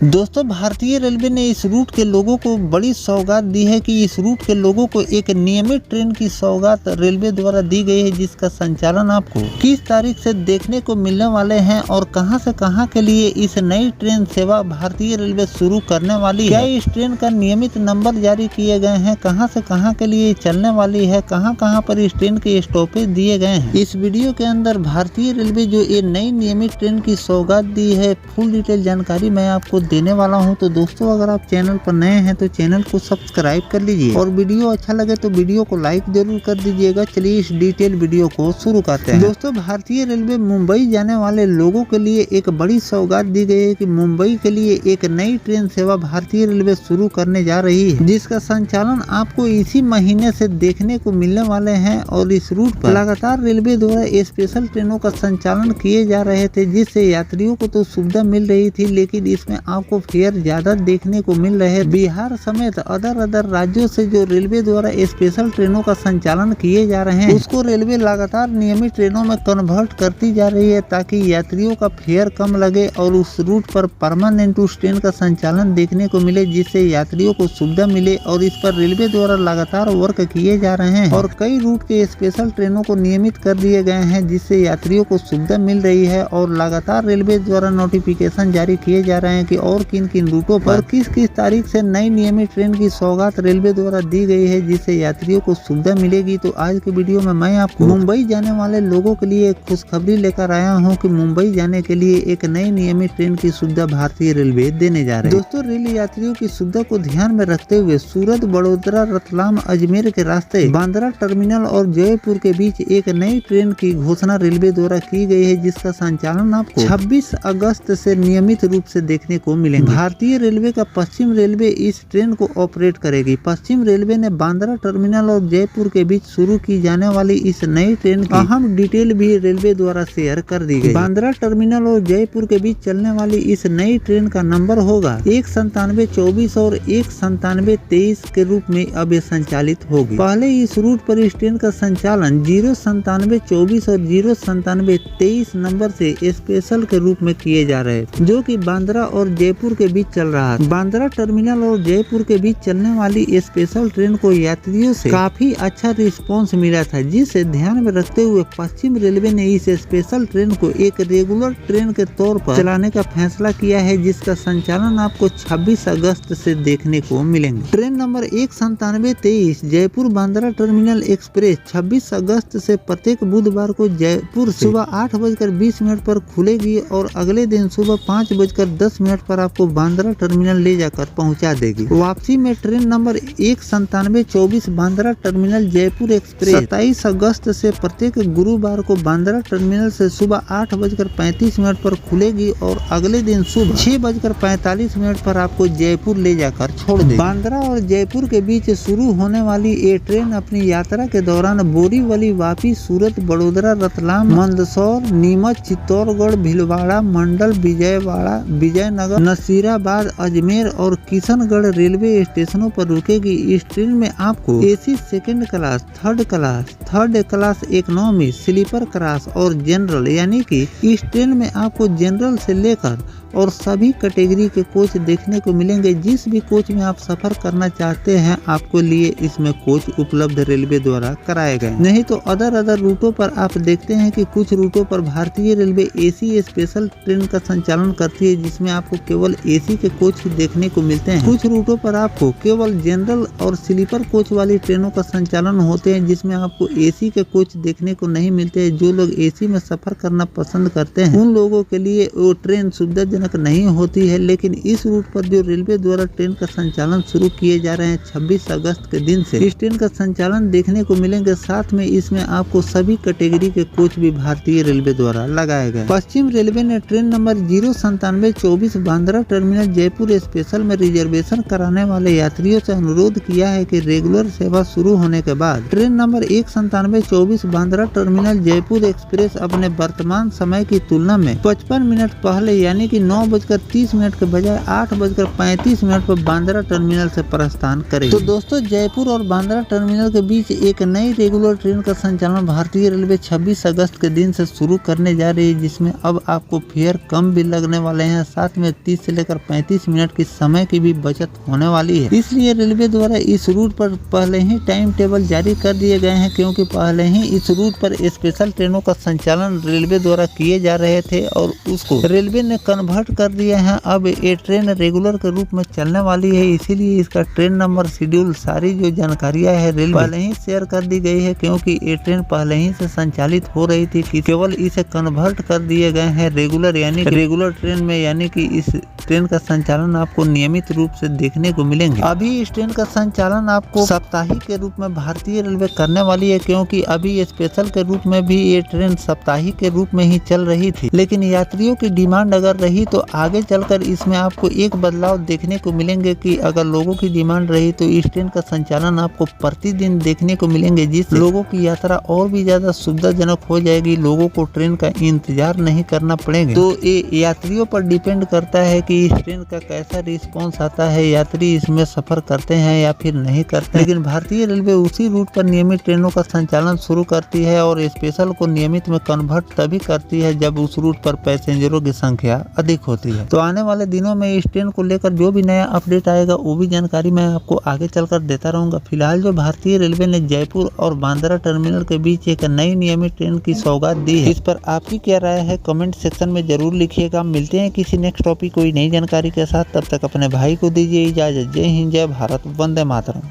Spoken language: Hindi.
दोस्तों, भारतीय रेलवे ने इस रूट के लोगों को बड़ी सौगात दी है कि इस रूट के लोगों को एक नियमित ट्रेन की सौगात रेलवे द्वारा दी गई है, जिसका संचालन आपको किस तारीख से देखने को मिलने वाले हैं और कहां से कहां के लिए इस नई ट्रेन सेवा भारतीय रेलवे शुरू करने वाली है। क्या इस ट्रेन का नियमित नंबर जारी किए गए हैं, कहां से कहां के लिए चलने वाली है, कहां कहां पर इस ट्रेन के स्टॉपेज दिए गए हैं। इस वीडियो के अंदर भारतीय रेलवे जो ये नई नियमित ट्रेन की सौगात दी है, फुल डिटेल जानकारी मैं आपको देने वाला हूं। तो दोस्तों, अगर आप चैनल पर नए हैं तो चैनल को सब्सक्राइब कर लीजिए और वीडियो अच्छा लगे तो वीडियो को लाइक जरूर कर दीजिएगा। चलिए इस डिटेल वीडियो को शुरू करते हैं। दोस्तों, भारतीय रेलवे मुंबई जाने वाले लोगों के लिए एक बड़ी सौगात दी गई है कि मुंबई के लिए एक नई ट्रेन सेवा भारतीय रेलवे शुरू करने जा रही है, जिसका संचालन आपको इसी महीने से देखने को मिलने वाले हैं। और इस रूट पर लगातार रेलवे द्वारा स्पेशल ट्रेनों का संचालन किए जा रहे थे, जिससे यात्रियों को तो सुविधा मिल रही थी, लेकिन इसमें आपको फेयर ज्यादा देखने को मिल रहे हैं। बिहार समेत अदर राज्यों से जो रेलवे द्वारा स्पेशल ट्रेनों का संचालन किए जा रहे हैं, उसको रेलवे लगातार नियमित ट्रेनों में कन्वर्ट करती जा रही है, ताकि यात्रियों का फेयर कम लगे और उस रूट पर परमानेंट उस ट्रेन का संचालन देखने को मिले, जिससे यात्रियों को सुविधा मिले। और इस पर रेलवे द्वारा लगातार वर्क किए जा रहे हैं और कई रूट के स्पेशल ट्रेनों को नियमित कर दिए गए हैं, जिससे यात्रियों को सुविधा मिल रही है। और लगातार रेलवे द्वारा नोटिफिकेशन जारी किए जा रहे हैं कि और किन किन रूटों पर किस किस तारीख से नई नियमित ट्रेन की सौगात रेलवे द्वारा दी गई है, जिससे यात्रियों को सुविधा मिलेगी। तो आज के वीडियो में मैं आपको मुंबई जाने वाले लोगों के लिए एक खुशखबरी लेकर आया हूं कि मुंबई जाने के लिए एक नई नियमित ट्रेन की सुविधा भारतीय रेलवे देने जा रही है। दोस्तों, रेल यात्रियों की सुविधा को ध्यान में रखते हुए सूरत, बड़ोदरा, रतलाम, अजमेर के रास्ते बांद्रा टर्मिनल और जयपुर के बीच एक नई ट्रेन की घोषणा रेलवे द्वारा की गई है, जिसका संचालन आपको 26 अगस्त से नियमित रूप से देखने को मिलेंगे। भारतीय रेलवे का पश्चिम रेलवे इस ट्रेन को ऑपरेट करेगी। पश्चिम रेलवे ने बांद्रा टर्मिनल और जयपुर के बीच शुरू की जाने वाली इस नई ट्रेन की अहम डिटेल भी रेलवे द्वारा शेयर कर दी गई। बांद्रा टर्मिनल और जयपुर के बीच चलने वाली इस नई ट्रेन का नंबर होगा 19724 और 19723 के रूप में अब ये संचालित होगी। पहले इस रूट पर इस ट्रेन का संचालन 09724 और 09723 नंबर से स्पेशल के रूप में किए जा रहे थे, जो कि बांद्रा और जयपुर के बीच चल रहा है। बांद्रा टर्मिनल और जयपुर के बीच चलने वाली स्पेशल ट्रेन को यात्रियों से काफी अच्छा रिस्पांस मिला था, जिसे ध्यान में रखते हुए पश्चिम रेलवे ने इस स्पेशल ट्रेन को एक रेगुलर ट्रेन के तौर पर चलाने का फैसला किया है, जिसका संचालन आपको 26 अगस्त से देखने को मिलेंगे। Train number 19723 Jaipur Bandra terminal express 26 अगस्त से प्रत्येक बुधवार को जयपुर सुबह 8:20 पर खुलेगी और अगले दिन सुबह 5:10 पर आपको बांद्रा टर्मिनल ले जाकर पहुंचा देगी। वापसी में train number 19724 Bandra terminal Jaipur express 27 अगस्त से प्रत्येक गुरुवार को बांद्रा टर्मिनल से सुबह 8:35 पर खुलेगी और अगले दिन सुबह 6:45 पर आपको जयपुर ले जाकर छोड़ देगी। बांद्रा और जयपुर के बीच शुरू होने वाली ये ट्रेन अपनी यात्रा के दौरान बोरीवली, वापी, सूरत, बड़ोदरा, रतलाम, मंदसौर, नीमच, चित्तौड़गढ़, भीलवाड़ा, मंडल, विजयवाड़ा, विजयनगर, नसीराबाद, अजमेर और किशनगढ़ रेलवे स्टेशनों पर रुकेगी। इस ट्रेन में आपको AC second class, third class economy, sleeper class और जनरल, यानी कि इस ट्रेन में आपको जनरल से लेकर और सभी कैटेगरी के कोच देखने को मिलेंगे। जिस भी कोच में आप सफर करना चाहते हैं, आपको लिए इसमें कोच उपलब्ध रेलवे द्वारा कराए गए। नहीं तो अदर रूटों पर आप देखते हैं कि कुछ रूटों पर भारतीय रेलवे एसी स्पेशल ट्रेन का संचालन करती है, जिसमें आपको केवल एसी के कोच ही देखने को मिलते हैं। कुछ रूटों पर आपको केवल जनरल और स्लीपर कोच वाली ट्रेनों का संचालन होते हैं, जिसमें आपको एसी के कोच देखने को नहीं मिलते हैं। जो लोग एसी में सफर करना पसंद करते हैं, उन लोगों के लिए वो ट्रेन सुविधा नहीं होती है। लेकिन इस रूट पर जो रेलवे द्वारा ट्रेन का संचालन शुरू किए जा रहे हैं 26 अगस्त के दिन से इस ट्रेन का संचालन देखने को मिलेंगे। साथ में इसमें आपको सभी कैटेगरी के कोच भी भारतीय रेलवे द्वारा लगाए गए। पश्चिम रेलवे ने train number 09724 Bandra terminal Jaipur special में रिजर्वेशन कराने वाले यात्रियों से अनुरोध किया है कि रेगुलर सेवा शुरू होने के बाद train number 19724 Bandra terminal Jaipur express अपने वर्तमान समय की तुलना में 55 मिनट पहले, यानी कि 9:30 के बजाय 8:35 पर बांद्रा टर्मिनल से प्रस्थान करेगी। तो दोस्तों, जयपुर और बांद्रा टर्मिनल के बीच एक नई रेगुलर ट्रेन का संचालन भारतीय रेलवे 26 अगस्त के दिन से शुरू करने जा रही है, जिसमें अब आपको फेयर कम भी लगने वाले हैं। साथ में 30 से लेकर 35 मिनट की समय की भी बचत होने वाली है। इसलिए रेलवे द्वारा इस रूट पर पहले ही टाइम टेबल जारी कर दिए गए हैं, क्योंकि पहले ही इस रूट पर स्पेशल ट्रेनों का संचालन रेलवे द्वारा किए जा रहे थे और उसको रेलवे ने कन्वर्ट कर दिया है। अब ये ट्रेन रेगुलर के रूप में चलने वाली है, इसीलिए इसका ट्रेन नंबर, शेड्यूल, सारी जो जानकारियां है रेलवे पहले ही शेयर कर दी गई है, क्योंकि ये ट्रेन पहले ही से संचालित हो रही थी कि केवल इसे कन्वर्ट कर दिए गए हैं रेगुलर यानी रेगुलर ट्रेन में, यानी कि इस ट्रेन का संचालन आपको नियमित रूप से देखने को मिलेंगे। अभी इस ट्रेन का संचालन आपको साप्ताहिक के रूप में भारतीय रेलवे करने वाली है, क्योंकि अभी स्पेशल के रूप में भी ये ट्रेन साप्ताहिक के रूप में ही चल रही थी। लेकिन यात्रियों की डिमांड अगर रही तो आगे चलकर इसमें आपको एक बदलाव देखने को मिलेंगे कि अगर लोगों की डिमांड रही तो इस ट्रेन का संचालन आपको प्रतिदिन देखने को मिलेंगे, जिससे लोगों की यात्रा और भी ज्यादा सुविधाजनक हो जाएगी। लोगों को ट्रेन का इंतजार नहीं करना पड़ेगा। तो ये यात्रियों पर डिपेंड करता है कि इस ट्रेन का कैसा रिस्पॉन्स आता है, यात्री इसमें सफर करते हैं या फिर नहीं करते। लेकिन भारतीय रेलवे उसी रूट पर नियमित ट्रेनों का संचालन शुरू करती है और स्पेशल को नियमित में कन्वर्ट तभी करती है जब उस रूट पर पैसेंजरों की संख्या अधिक होती है। तो आने वाले दिनों में इस ट्रेन को लेकर जो भी नया अपडेट आएगा वो भी जानकारी मैं आपको आगे चलकर देता रहूंगा। फिलहाल जो भारतीय रेलवे ने जयपुर और बांद्रा टर्मिनल के बीच एक नई नियमित ट्रेन की सौगात दी है, इस पर आपकी क्या राय है कमेंट सेक्शन में जरूर लिखिएगा। मिलते हैं किसी नेक्स्ट टॉपिक कोई नई जानकारी के साथ, तब तक अपने भाई को दीजिए इजाजत। जय हिंद, जय भारत, वंदे मातरम।